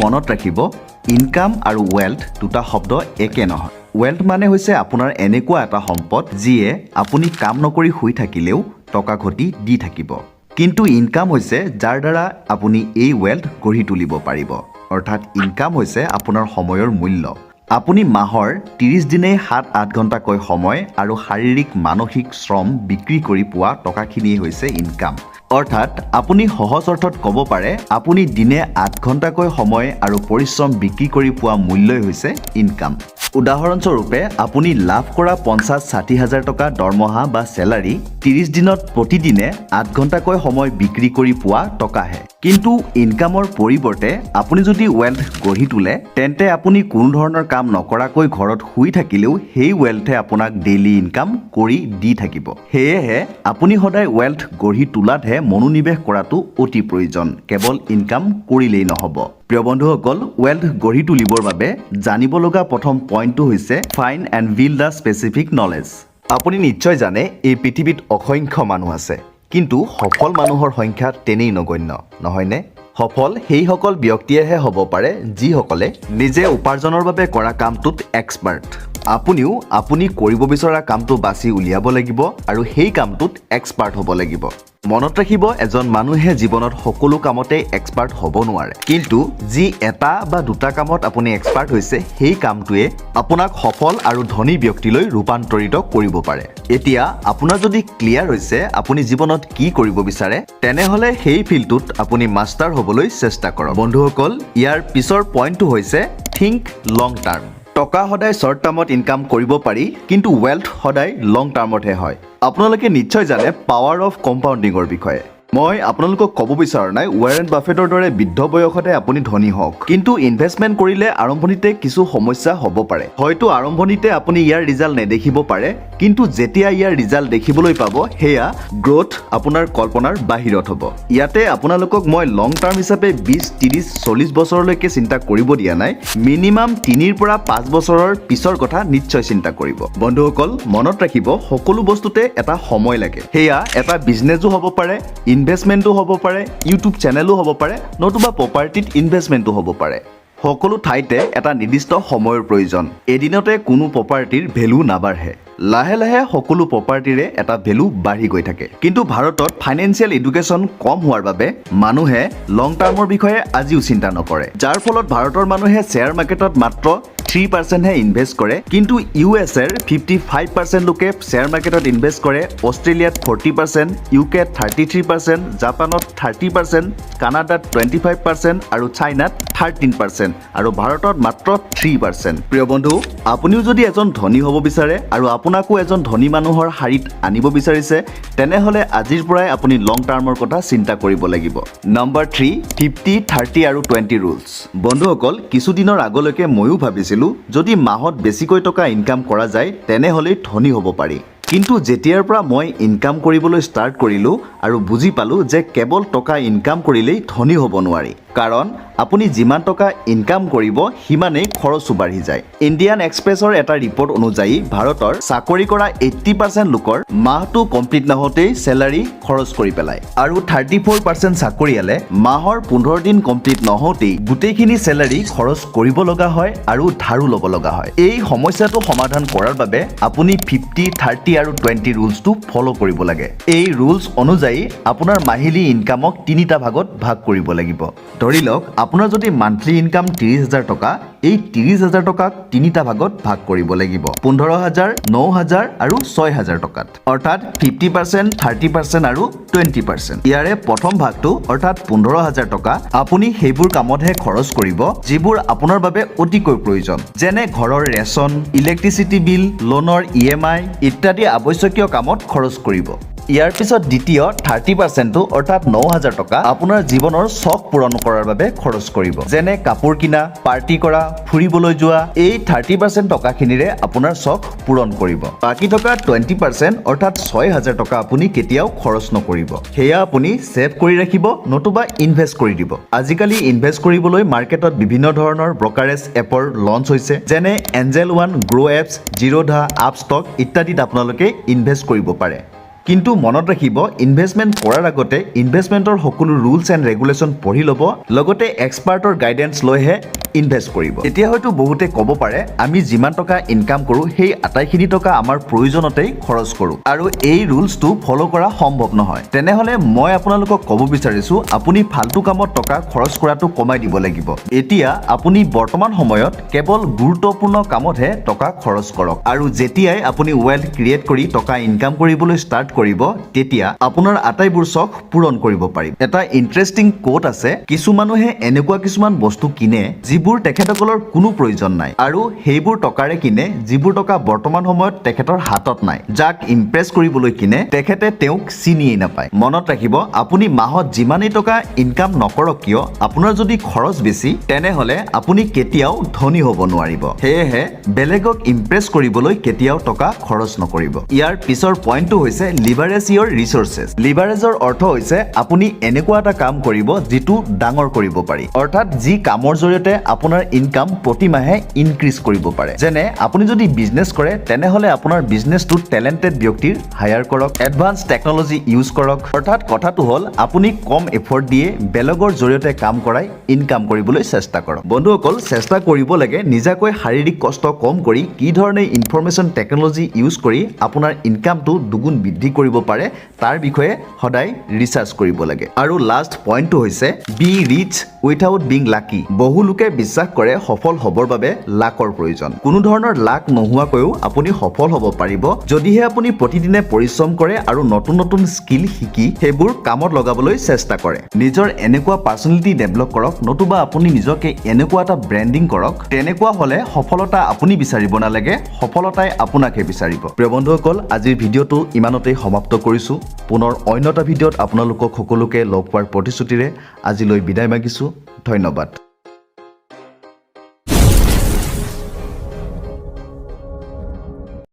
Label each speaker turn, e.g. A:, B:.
A: মনত ৰাখিব ইনকাম আৰু ৱেলথ দুটা শব্দ একে নহয় ৱেলথ মানে হৈছে আপোনাৰ এনেকুৱা এটা সম্পদ যিয়ে আপুনি কাম নকৰি শুই থাকিলেও টকা ঘটি দি থাকিব কিন্তু ইনকাম হৈছে যাৰ দ্বাৰা আপুনি এই ৱেলথ গঢ়ি তুলিব পাৰিব অৰ্থাৎ ইনকাম হৈছে আপোনাৰ সময়ৰ মূল্য আপুনি মাহৰ 30 দিনেই 7-8 ঘণ্টাকৈ সময় আৰু শাৰীৰিক মানসিক শ্ৰম বিক্ৰী কৰি পোৱা টকাখিনি হৈছে ইনকাম অৰ্থাৎ আপুনি সহজ অৰ্থত ক'ব পাৰে আপুনি দিনে 8 ঘণ্টাকৈ সময় আৰু পৰিশ্ৰম বিক্ৰী কৰি পোৱা মূল্যই হৈছে ইনকাম উদাহৰণস্বৰূপে আপুনি লাভ কৰা 50-60 হাজাৰ টকা দৰমহা বা চেলাৰী 30 দিনত প্ৰতিদিনে 8 ঘণ্টাকৈ সময় বিক্ৰী কৰি পোৱা টকাহে কিন্তু ইনকামৰ পৰিৱৰ্তে আপুনি যদি ৱেলথ গঢ়ি তোলে তেন্তে আপুনি কোনো ধৰণৰ কাম নকৰাকৈ ঘৰত শুই থাকিলেও সেই ৱেলথে আপোনাক ডেইলি ইনকাম কৰি দি থাকিব সেয়েহে আপুনি সদায় ৱেলথ গঢ়ি তোলাতহে মনোনিৱেশ কৰাটো অতি প্ৰয়োজন কেৱল ইনকাম কৰিলেই নহ'ব প্ৰিয় বন্ধুসকল ৱেলথ গঢ়ি তুলিবৰ বাবে জানিব লগা প্ৰথম পইণ্টটো হৈছে find and build the specific knowledge আপুনি নিশ্চয় জানে এই পৃথিৱীত অসংখ্য মানুহ আছে কিন্তু সফল মানুহৰ সংখ্যা তেনেই নগণ্য নহয়নে সফল সেইসকল ব্যক্তিয়েহে হ'ব পাৰে যিসকলে নিজে উপাৰ্জনৰ বাবে কৰা কামটোত এক্সপাৰ্ট আপুনিও আপুনি কৰিব বিচৰা কামটো বাছি উলিয়াব লাগিব আৰু সেই কামটোত এক্সপাৰ্ট হ'ব লাগিব মনত ৰাখিব এজন মানুহে জীৱনত সকলো কামতে এক্সপাৰ্ট হ'ব নোৱাৰে কিন্তু যি এটা বা দুটা কামত আপুনি এক্সপাৰ্ট হৈছে সেই কামটোৱে আপোনাক সফল আৰু ধনী ব্যক্তিলৈ ৰূপান্তৰিত কৰিব পাৰে এতিয়া আপোনাৰ যদি ক্লিয়াৰ হৈছে আপুনি জীৱনত কি কৰিব বিচাৰে তেনেহলে সেই ফিল্ডটোত আপুনি মাষ্টাৰ হ'বলৈ চেষ্টা কৰক বন্ধুসকল ইয়াৰ পিছৰ পইণ্টটো হৈছে থিংক লং টাৰ্ম টকা সদায় শৰ্ট টাৰ্মত ইনকাম কৰিব পাৰি কিন্তু ৱেলথ সদায় লং টাৰ্মতহে হয় আপোনালোকে নিশ্চয় জানে পাৱাৰ অফ কম্পাউণ্ডিঙৰ বিষয়ে মই আপোনালোকক ক'ব বিচৰা নাই ৱাৰেন বাফেটৰ দৰে বৃদ্ধ বয়সতে আপুনি ধনী হওক কিন্তু ইনভেষ্টমেণ্ট কৰিলে আৰম্ভণিতে কিছু সমস্যা হ'ব পাৰে হয়তো আৰম্ভণিতে আপুনি ইয়াৰ ৰিজাল্ট নেদেখিব পাৰে কিন্তু যেতিয়া ইয়াৰ ৰিজাল্ট দেখিবলৈ পাব সেয়া গ্ৰোথ আপোনাৰ কল্পনাৰ বাহিৰত হ'ব ইয়াতে আপোনালোকক মই লং টাৰ্ম হিচাপে 20-30-40 বছৰলৈকে চিন্তা কৰিব দিয়া নাই মিনিমাম 3 পৰা 5 বছৰৰ পিছৰ কথা নিশ্চয় চিন্তা কৰিব বন্ধুসকল মনত ৰাখিব সকলো বস্তুতে এটা সময় লাগে সেয়া এটা বিজনেছো হ'ব পাৰে ইনভেষ্টমেণ্টটো হ'ব পাৰে ইউটিউব চেনেলো হ'ব পাৰে নতুবা প্ৰপাৰ্টিত ইনভেষ্টমেণ্টটো হ'ব পাৰে সকলো ঠাইতে এটা নিৰ্দিষ্ট সময়ৰ প্ৰয়োজন এদিনতে কোনো প্ৰপাৰ্টিৰ ভেলু নাবাঢ়ে লাহে লাহে সকলো প্ৰপাৰ্টিৰে এটা ভেলু বাঢ়ি গৈ থাকে কিন্তু ভাৰতত ফাইনেন্সিয়েল এডুকেশ্যন কম হোৱাৰ বাবে মানুহে লং টাৰ্মৰ বিষয়ে আজিও চিন্তা নকৰে যাৰ ফলত ভাৰতৰ মানুহে শ্বেয়াৰ মাৰ্কেটত মাত্ৰ 3% হে ইনভেষ্ট কৰে কিন্তু ইউএছৰ 55% লোকে শ্বেয়াৰ মাৰ্কেটত ইনভেষ্ট কৰে অষ্ট্ৰেলিয়াত 40% ইউকেত 33% জাপানত 30% কানাডাত 25% আৰু চাইনাত 13% আৰু ভাৰতত মাত্ৰ 3% প্ৰিয় বন্ধু আপুনিও যদি এজন ধনী হ'ব বিচাৰে আৰু আপোনাকো এজন ধনী মানুহৰ হাৰিত আনিব বিচাৰিছে তেনেহলে আজিৰ পৰাই আপুনি লং টাৰ্মৰ কথা চিন্তা কৰিব লাগিব নম্বৰ 3 50-30 আৰু 20 ৰুলছ বন্ধুসকল কিছুদিনৰ আগলৈকে ময়ো ভাবিছিলো যদি মাহত বেছিকৈ টকা ইনকাম কৰা যায় তেনেহলে ধনী হ'ব পাৰি কিন্তু যেতিয়াৰ পৰা মই ইনকাম কৰিবলৈ ষ্টাৰ্ট কৰিলো আৰু বুজি পালো যে কেৱল টকা ইনকাম কৰিলেই ধনী হ'ব নোৱাৰি কাৰণ আপুনি যিমান টকা ইনকাম কৰিব সিমানেই খৰচো বাঢ়ি যায় ইণ্ডিয়ান এক্সপ্ৰেছৰ এটা ৰিপৰ্ট অনুযায়ী ভাৰতৰ চাকৰি কৰা 80% লোকৰ মাহটো কমপ্লিট নহওঁতেই চেলাৰী খৰচ কৰি পেলায় আৰু 34% চাকৰিয়ালে মাহৰ 15 দিন কমপ্লিট নহওঁতেই গোটেইখিনি চেলাৰী খৰচ কৰিব লগা হয় আৰু ধাৰো ল'ব লগা হয় এই সমস্যাটো সমাধান কৰাৰ বাবে আপুনি 50-30 আৰু 20 ৰুলছটো ফলো কৰিব লাগে এই ৰুলছ অনুযায়ী আপোনাৰ মাহিলী ইনকামক তিনিটা ভাগত ভাগ কৰিব লাগিব ধৰি লওক আপোনাৰ যদি মান্থলি ইনকাম 30,000 টকা এই 30,000 টকাক তিনিটা ভাগত ভাগ কৰিব লাগিব 15,000 9,000 আৰু 6,000 টকাত অৰ্থাৎ 50% 30% আৰু 20% ইয়াৰে প্ৰথম ভাগটো অৰ্থাৎ 15,000 টকা আপুনি সেইবোৰ কামতহে খৰচ কৰিব যিবোৰ আপোনাৰ বাবে অতিকৈ প্ৰয়োজন যেনে ঘৰৰ ৰেচন ইলেক্ট্ৰিচিটি বিল লোনৰ EMI ইত্যাদি আৱশ্যকীয় কামত খৰচ কৰিব ইয়াৰ পিছত দ্বিতীয় 30% অৰ্থাৎ 9,000 টকা আপোনাৰ জীৱনৰ চখ পূৰণ কৰাৰ বাবে খৰচ কৰিব যেনে কাপোৰ কিনা পাৰ্টি কৰা ফুৰিবলৈ যোৱা এই 30% টকাখিনিৰে আপোনাৰ চখ পূৰণ কৰিব বাকি থকা 20% অৰ্থাৎ 6,000 টকা আপুনি কেতিয়াও খৰচ নকৰিব সেয়া আপুনি সেভ কৰি ৰাখিব নতুবা ইনভেষ্ট কৰি দিব আজিকালি ইনভেষ্ট কৰিবলৈ মাৰ্কেটত বিভিন্ন ধৰণৰ ব্ৰকাৰেজ এপৰ লঞ্চ হৈছে যেনে এঞ্জেল ওৱান গ্ৰো এপছ জিৰোধা আপষ্টক ইত্যাদিত আপোনালোকে ইনভেষ্ট কৰিব পাৰে কিন্তু মনত ৰাখিব ইনভেষ্টমেণ্ট কৰাৰ আগতে ইনভেষ্টমেণ্টৰ সকলো ৰুলছ এণ্ড ৰেগুলেশ্যন পঢ়ি ল'ব লগতে এক্সপাৰ্টৰ গাইডেন্স লৈহে ইনভেষ্ট কৰিব এতিয়া হয়তো বহুতে ক'ব পাৰে আমি যিমান টকা ইনকাম কৰোঁ সেই আটাইখিনি টকা আমাৰ প্ৰয়োজনতেই খৰচ কৰোঁ আৰু এই ৰুলছটো ফ'ল' কৰা সম্ভৱ নহয় তেনেহ'লে মই আপোনালোকক ক'ব বিচাৰিছোঁ আপুনি ফাল্টু কামত টকা খৰচ কৰাটো কমাই দিব লাগিব এতিয়া আপুনি বৰ্তমান সময়ত কেৱল গুৰুত্বপূৰ্ণ কামতহে টকা খৰচ কৰক আৰু যেতিয়াই আপুনি ৱেল্থ ক্ৰিয়েট কৰি টকা ইনকাম কৰিবলৈ ষ্টাৰ্ট কৰিব তেতিয়া আপোনাৰ আটাইবোৰ চখ পূৰণ কৰিব পাৰিব এটা ইণ্টাৰেষ্টিং কোট আছে কিছু মানুহে এনেকুৱা কিছুমান বস্তু কিনে যিবোৰ তেখেতসকলৰ কোনো প্ৰয়োজন নাই আৰু সেইবোৰ টকাৰে কিনে যিবোৰ টকা বৰ্তমান সময়ত তেখেতৰ হাতত নাই যাক ইমপ্ৰেছ কৰিবলৈ কিনে তেখেতে তেওঁক চিনিয়েই নাপায় মনত ৰাখিব আপুনি মাহত যিমানেই টকা ইনকাম নকৰক কিয় আপোনাৰ যদি খৰচ বেছি তেনেহ'লে আপুনি কেতিয়াও ধনী হ'ব নোৱাৰিব সেয়েহে বেলেগক ইমপ্ৰেছ কৰিবলৈ কেতিয়াও টকা খৰচ নকৰিব ইয়াৰ পিছৰ পইণ্টটো হৈছে লিভাৰেজ ইয়ৰ ৰিচোৰ্চেছ লিভাৰেজৰ অৰ্থ হৈছে আপুনি এনেকুৱা এটা কাম কৰিব যিটো ডাঙৰ কৰিব পাৰি অৰ্থাৎ যি কামৰ জৰিয়তে আপোনাৰ ইনকাম প্ৰতি মাহে ইনক্ৰিজ কৰিব পাৰে যেনে আপুনি যদি বিজনেছ কৰে তেনেহ'লে আপোনাৰ বিজনেছটো টেলেণ্টেড ব্যক্তিৰ হায়াৰ কৰক এডভান্স টেকন'লজি ইউজ কৰক অৰ্থাৎ কথাটো হ'ল আপুনি কম এফৰ্ট দিয়ে বেলেগৰ জৰিয়তে কাম কৰাই ইনকাম কৰিবলৈ চেষ্টা কৰক বন্ধুসকল চেষ্টা কৰিব লাগে নিজাকৈ শাৰীৰিক কষ্ট কম কৰি কি ধৰণে ইনফৰমেশ্যন টেকন'লজি ইউজ কৰি আপোনাৰ ইনকামটো দুগুণ বৃদ্ধি কৰিব পাৰে তাৰ বিষয়ে সদায় ৰিচাৰ্চ কৰিব লাগে আৰু লাষ্ট পইণ্টটো হৈছে বি ৰিচ উইথাউট বিং লাকি বহু লোকে বিশ্বাস কৰে সফল হ'বৰ বাবে লাকৰ প্ৰয়োজন কোনো ধৰণৰ লাক নোহোৱাকৈও আপুনি সফল হ'ব পাৰিব যদিহে আপুনি প্ৰতিদিনে পৰিশ্ৰম কৰে আৰু নতুন নতুন স্কিল শিকি সেইবোৰ কামত লগাবলৈ চেষ্টা কৰে নিজৰ এনেকুৱা পাৰ্চনেলিটি ডেভেলপ কৰক নতুবা আপুনি নিজকে এনেকুৱা এটা ব্ৰেণ্ডিং কৰক তেনেকুৱা হ'লে সফলতা আপুনি বিচাৰিব নালাগে সফলতাই আপোনাকহে বিচাৰিব প্ৰিয় বন্ধুসকল আজিৰ ভিডিঅ'টো ইমানতেই সমাপ্ত কৰিছোঁ পুনৰ অন্য এটা ভিডিঅ'ত আপোনালোকক সকলোকে লগ পোৱাৰ প্ৰতিশ্ৰুতিৰে আজিলৈ বিদায় মাগিছোঁ ধন্যবাদ